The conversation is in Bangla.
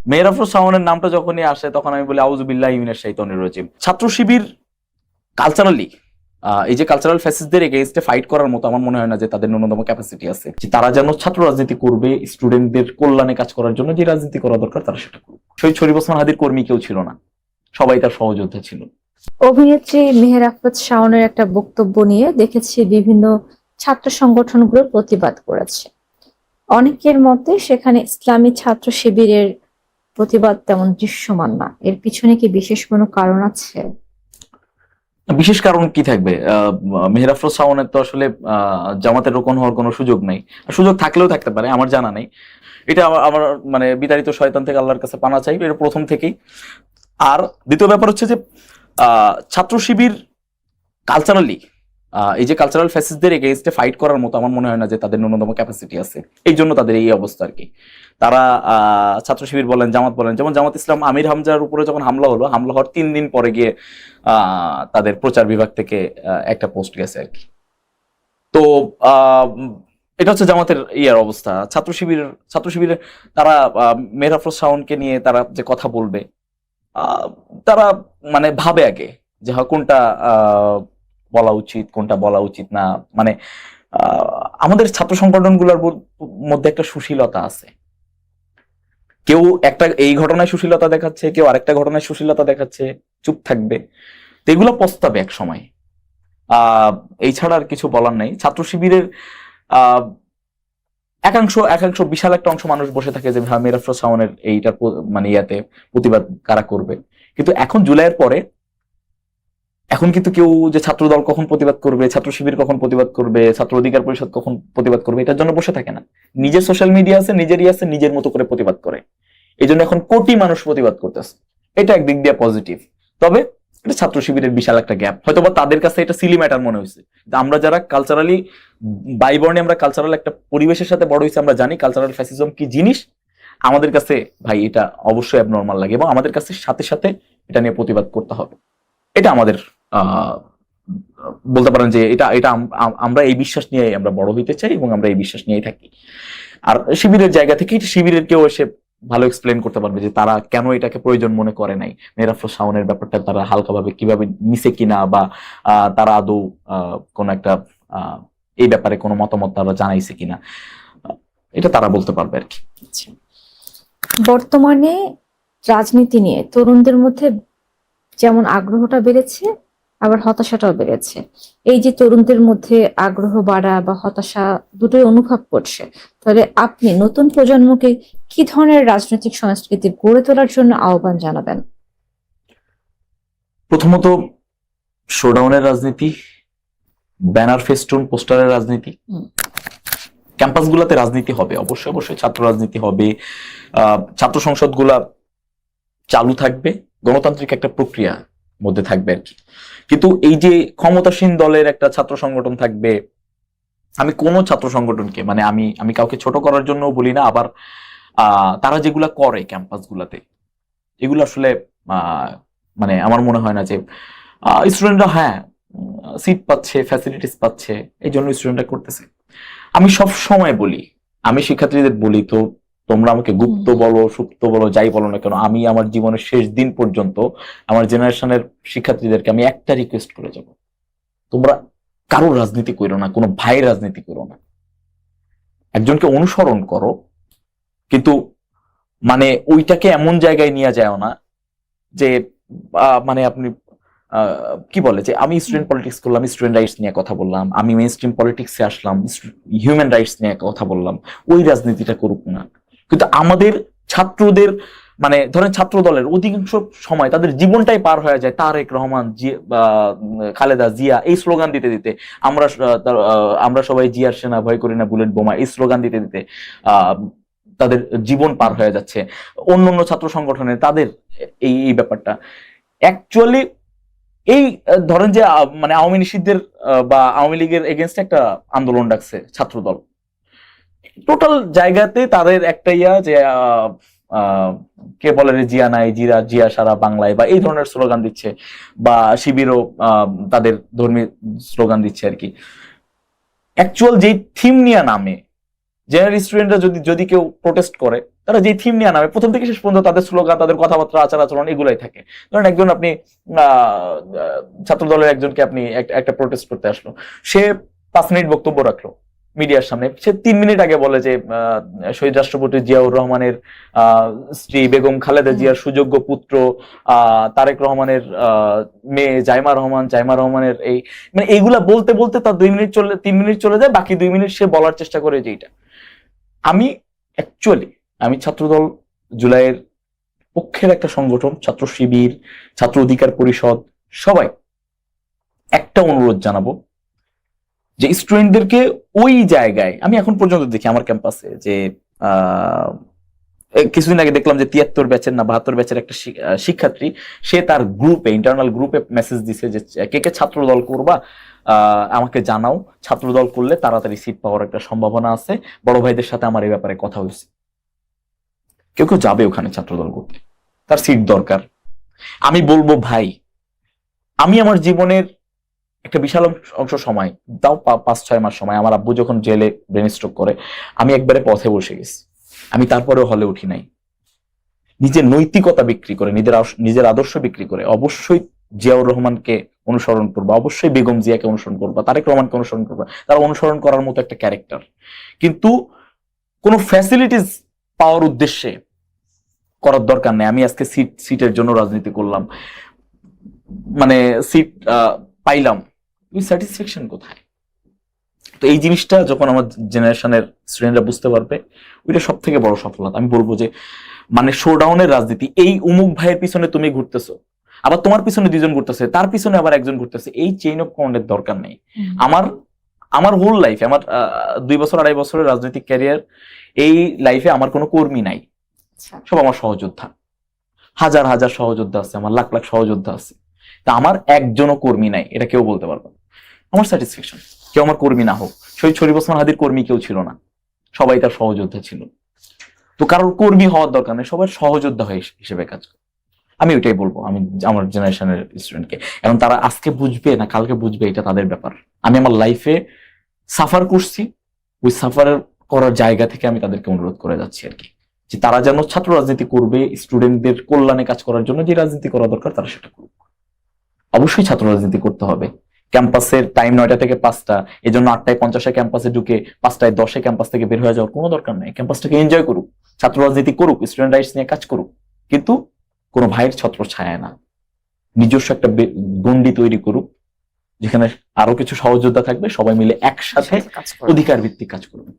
মেহের আফরোজ শাওনের নামটা যখনই আসে তখন আমি বলি আউযু বিল্লাহি মিনাশ শাইতানির রাজিম। ছাত্র শিবির কালচারালি এই যে কালচারাল ফ্যাসিস্টদের এগেইনস্টে ফাইট করার মতো আমার মনে হয় না যে তাদের ন্যূনতম ক্যাপাসিটি আছে, যে তারা যেন ছাত্র রাজনীতি করবে, স্টুডেন্টদের কল্যাণে কাজ করার জন্য যে রাজনীতি করা দরকার তারা সেটা করবে। শহীদ শরীফ ওসমান হাদির কর্মী কেউ ছিল না, সবাই তার সহযোদ্ধা ছিল। অভিনেত্রী মেহের আফরোজ শাওনের একটা বক্তব্য নিয়ে দেখেছি বিভিন্ন ছাত্র সংগঠনগুলো প্রতিবাদ করেছে। অনেকের মতে সেখানে ইসলামী ছাত্র শিবিরের প্রতিবাদ তেমন দৃশ্যমান না। এর পিছনে কি বিশেষ কোনো কারণ আছে? বিশেষ কারণ কি থাকবে? মেহের আফরোজ শাওনের তো আসলে জামাতের রোকন হওয়ার কোনো সুযোগ নাই, সুযোগ থাকলেও থাকতে পারে, আমার জানা নেই। এটা আমার মানে বিতাড়িত শয়তান থেকে আল্লাহর কাছে পানা চাই, এটা প্রথম থেকেই। আর দ্বিতীয় ব্যাপার হচ্ছে যে ছাত্র শিবির কালচারালি এই যে কালচারাল ফ্যাসিস্টদের এগেইনস্টে ফাইট করার মতো আমার মনে হয় না যে তাদের ন্যূনতম ক্যাপাসিটি আছে, এই জন্য তাদের এই অবস্থা আর কি। তারা ছাত্র শিবির বলেন, জামাত বলেন, যেমন জামাত ইসলাম আমির হামজার উপরে যখন হামলা হলো, হামলা হওয়ার 3 দিন পরে গিয়ে তাদের প্রচার বিভাগ থেকে একটা পোস্ট গেছে আর কি। তো এটা হচ্ছে জামাতের ইয়ার অবস্থা। ছাত্র শিবিরের তারা মেহের আফরোজ শাওনকে নিয়ে তারা যে কথা বলবে, তারা মানে ভাবে আগে যে কোনটা বলা উচিত কোনটা বলা উচিত না। মানে আমাদের ছাত্র সংগঠনগুলোর মধ্যে একটা সুশীলতা আছে, কেউ একটা এই ঘটনায় সুশীলতা দেখাচ্ছে, কেউ আরেকটা ঘটনায় সুশীলতা দেখাচ্ছে, চুপ থাকবে। তো এগুলো পস্তাবে এক সময়। এই ছাড়া আর কিছু বলার নাই। ছাত্র শিবিরের একাংশ বিশাল একটা অংশ মানুষ বসে থাকে যে মেহের আফরোজ শাওনের এইটার মানে ইয়াতে প্রতিবাদ কারা করবে, কিন্তু এখন জুলাইয়ের পরে এখন কিন্তু কেউ যে ছাত্র দল কখন প্রতিবাদ করবে, ছাত্র শিবির কখন প্রতিবাদ করবে, ছাত্র অধিকার পরিষদ কখন প্রতিবাদ করবে, এটার জন্য বসে থাকে না। নিজের সোশ্যাল মিডিয়া আছে, নিজেরই আছে, নিজের মতো করে প্রতিবাদ করে। এই জন্য এখন কোটি মানুষ প্রতিবাদ করতেছে, এটা একদিক দিয়ে পজিটিভ। তবে এটা ছাত্র শিবিরের বিশাল একটা গ্যাপ, হয়তোবা তাদের কাছে এটা সিলি ম্যাটার মনে হয়েছে। আমরা যারা কালচারালি বাইবর্ণে, আমরা কালচারাল একটা পরিবেশের সাথে বড় হয়েছে, আমরা জানি কালচারাল ফ্যাসিজম কি জিনিস। আমাদের কাছে ভাই এটা অবশ্যই অ্যাবনর্মাল লাগে এবং আমাদের কাছে সাথে সাথে এটা নিয়ে প্রতিবাদ করতে হবে। এটা আমাদের বলতে পারেন যে এটা এটা আমরা এই বিশ্বাস নিয়ে আমরা বড় হইতে চাই এবং আমরা এই বিশ্বাস নিয়েই থাকি। আর শিবিরের জায়গা থেকে শিবিরের কেউ এসে ভালো এক্সপ্লেন করতে পারবে যে তারা কেন এটাকে প্রয়োজন মনে করে নাই, মেহের আফরোজ শাওনের ব্যাপারটা তারা হালকাভাবে কিভাবে নিছে কিনা, বা তারা আদৌ কোন একটা এই ব্যাপারে কোনো মতামত তারা জানাইছে কিনা, এটা তারা বলতে পারবে আর কি। বর্তমানে রাজনীতি নিয়ে তরুণদের মধ্যে যেমন আগ্রহটা বেড়েছে, আবার হতাশাটাও বেড়েছে। এই যে তরুণদের মধ্যে আগ্রহ বাড়া বা হতাশা দুটোই অনুভব করছে, তাহলে আপনি নতুন প্রজন্মকে কি ধরনের রাজনৈতিক সংস্কৃতি গড়ে তোলার জন্য আহ্বান জানাবেন? প্রথমত শোডাউনের রাজনীতি, ব্যানার ফেস্টুন পোস্টারের রাজনীতি। ক্যাম্পাসগুলোতে রাজনীতি হবে, অবশ্যই অবশ্যই ছাত্র রাজনীতি হবে, ছাত্র সংসদ গুলা চালু থাকবে, গণতান্ত্রিক একটা প্রক্রিয়া মধ্যে থাকবে আর কি। কিন্তু এই যে ক্ষমতাসীন দলের একটা ছাত্র সংগঠন থাকবে, আমি কোন ছাত্র সংগঠনকে মানে আমি কাউকে ছোট করার জন্য বলি না, আবার তারা যেগুলা করে ক্যাম্পাস গুলাতে এগুলো আসলে মানে আমার মনে হয় না যে স্টুডেন্টরা হ্যাঁ সিট পাচ্ছে, ফ্যাসিলিটিস পাচ্ছে, এই জন্য স্টুডেন্টরা করতেছে। আমি সব সময় বলি, আমি শিক্ষার্থীদের বলি, তো তোমরা আমাকে গুপ্ত বলো, সুপ্ত বলো, যাই বলো না কেন, আমি আমার জীবনের শেষ দিন পর্যন্ত আমার জেনারেশনের শিক্ষার্থীদেরকে আমি একটা রিকোয়েস্ট করে যাব, তোমরা কারো রাজনীতি করো না, কোনো ভাইয়ের রাজনীতি করো না, একজনকে অনুসরণ করো, কিন্তু মানে ওইটাকে এমন জায়গায় নিয়ে যায় না যে মানে আপনি কি বলে যে আমি স্টুডেন্ট পলিটিক্স করলাম, স্টুডেন্ট রাইটস নিয়ে কথা বললাম, আমি মেইন স্ট্রিম পলিটিক্সে আসলাম, হিউম্যান রাইটস নিয়ে কথা বললাম, ওই রাজনীতিটা করুক না। কিন্তু আমাদের ছাত্রদের মানে ধরেন ছাত্র দলের অধিকাংশ সময় তাদের জীবনটাই পার হয়ে যায় তারেক রহমান, খালেদা জিয়া এই স্লোগান দিতে দিতে, আমরা সবাই জিয়ার সেনা, ভয় করি না বুলেট বোমা, এই স্লোগান দিতে দিতে তাদের জীবন পার হয়ে যাচ্ছে। অন্য অন্য ছাত্র সংগঠনের তাদের এই ব্যাপারটা অ্যাকচুয়ালি এই ধরেন যে মানে আওয়ামী নিষিদ্ধের বা আওয়ামী লীগের এগেনস্টে একটা আন্দোলন ডাকছে ছাত্রদল, টোটাল জায়গাতে তাদের একটা ইয়া যে কে বলে রে জিয়া নাই, জিয়া সারা বাংলায়, বা এই ধরনের স্লোগান দিচ্ছে, বা শিবিরও তাদের ধর্মীয় স্লোগান দিচ্ছে আর কি। অ্যাকচুয়াল যে থিম নিয়ে নামে, জেনারেল স্টুডেন্টরা যদি কেউ প্রোটেস্ট করে, তারা যে থিম নিয়ে নামে প্রথম থেকে শেষ পর্যন্ত তাদের স্লোগান, তাদের কথাবার্তা, আচার আচরণ এগুলাই থাকে। ধরেন একজন আপনি ছাত্র দলের একজনকে আপনি একটা প্রোটেস্ট করতে আসলো, সে 5 মিনিট বক্তব্য রাখলো মিডিয়ার সামনে, সে 3 মিনিট আগে বলে যে শহীদ রাষ্ট্রপতি জিয়াউর রহমানের স্ত্রী বেগম খালেদা জিয়ার সুযোগ্য পুত্র তারেক রহমানের মেয়ে জাইমা রহমানের এই মানে এইগুলা বলতে বলতে তার 3 মিনিট চলে যায়, বাকি 2 মিনিট সে বলার চেষ্টা করে যে এইটা। আমি ছাত্রদল জুলাইয়ের পক্ষের একটা সংগঠন, ছাত্র শিবির, ছাত্র অধিকার পরিষদ, সবাই একটা অনুরোধ জানাবো যে স্টুডেন্টদেরকে ওই জায়গায়, আমি এখন পর্যন্ত দেখি আমার ক্যাম্পাসে যে কিছুদিন আগে দেখলাম যে 73 ব্যাচের না 72 ব্যাচের একটা শিক্ষার্থী, সে তার গ্রুপে, ইন্টারনাল গ্রুপে মেসেজ দিছে যে কে ছাত্র দল করবা আমাকে জানাও, ছাত্র দল করলে তাড়াতাড়ি সিট পাওয়ার একটা সম্ভাবনা আছে, বড় ভাইদের সাথে আমার এই ব্যাপারে কথা হয়েছে। কেউ কেউ যাবে ওখানে ছাত্র দল করতে, তার সিট দরকার। আমি বলবো ভাই, আমি আমার জীবনের একটা বিশাল অংশ সময় দাও, 5-6 মাস সময়, আমার আব্বু যখন জেলে ব্রেন স্ট্রোক করে, আমি একবারে পথে বসে গেছি, আমি তারপরেও হলে উঠি নাই। নিজের নৈতিকতা বিক্রি করে, নিজের আদর্শ বিক্রি করে অবশ্যই জিয়াউর রহমানকে অনুসরণ করবা, অবশ্যই বেগম জিয়াকে অনুসরণ করবা, তারেক রহমানকে অনুসরণ করবা, তারা অনুসরণ করার মতো একটা ক্যারেক্টার। কিন্তু কোনো ফ্যাসিলিটিস পাওয়ার উদ্দেশ্যে করার দরকার নেই। আমি আজকে সিটের জন্য রাজনীতি করলাম, মানে সিট পাইলাম, ওই স্যাটিসফ্যাকশন কোথায়? তো এই জিনিসটা যখন আমার জেনারেশনের স্টুডেন্টরা বুঝতে পারবে, ওইটা সব থেকে বড় সফলতা। আমি বলবো যে মানে শোডাউনের রাজনীতি, এই উমুক ভাইয়ের পিছনে তুমি ঘুরতেছো, আবার তোমার পিছনে 2 জন ঘুরতেছে, তার পিছনে আবার একজন ঘুরতেছে, এই চেইন অফ কমান্ডের দরকার নেই। আমার হোল লাইফে, আমার 2 বছর 2.5 বছরের রাজনৈতিক ক্যারিয়ার, এই লাইফে আমার কোনো কর্মী নাই, সব আমার সহযোদ্ধা। হাজার হাজার সহযোদ্ধা আছে, আমার লাখ লাখ সহযোদ্ধা আছে, তা আমার একজনও কর্মী নাই, এটা কেউ বলতে পারবে না। আমার স্যাটিসফ্যাকশন, কেউ আমার কর্মী না হোক। শহীদ শরীফ ওসমান হাদির কর্মী কেউ ছিল না, সবাই তার সহযোদ্ধা ছিল। তো কারোর কর্মী হওয়ার দরকার নেই, সবাই সহযোদ্ধা হিসেবে কাজ করে। আমি ওইটাই বলবো আমি আমার জেনারেশনের স্টুডেন্টকে। এখন তারা আজকে বুঝবে না কালকে বুঝবে, এটা তাদের ব্যাপার। আমি আমার লাইফে সাফার করছি, ওই সাফার করার জায়গা থেকে আমি তাদেরকে অনুরোধ করে যাচ্ছি আর কি, যে তারা যেন ছাত্র রাজনীতি করবে, স্টুডেন্টদের কল্যাণে কাজ করার জন্য যে রাজনীতি করা দরকার তারা সেটা করুক। অবশ্যই ছাত্র রাজনীতি করতে হবে। ক্যাম্পাসের টাইম 9টা থেকে 5টা, এই জন্য 8টায় 50-এ ক্যাম্পাসে ঢুকে 5টায় 10-এ ক্যাম্পাস থেকে বের হয়ে যাওয়ার কোনো দরকার নেই। ক্যাম্পাসটাকে এনজয় করুক, ছাত্র রাজনীতি করুক, স্টুডেন্ট রাইটস নিয়ে কাজ করুক, কিন্তু কোনো ভাইয়ের ছত্র ছায়া না, নিজস্ব একটা গন্ডি তৈরি করুক, যেখানে আরো কিছু সহযোদ্ধা থাকবে, সবাই মিলে একসাথে অধিকার ভিত্তিক কাজ করবে।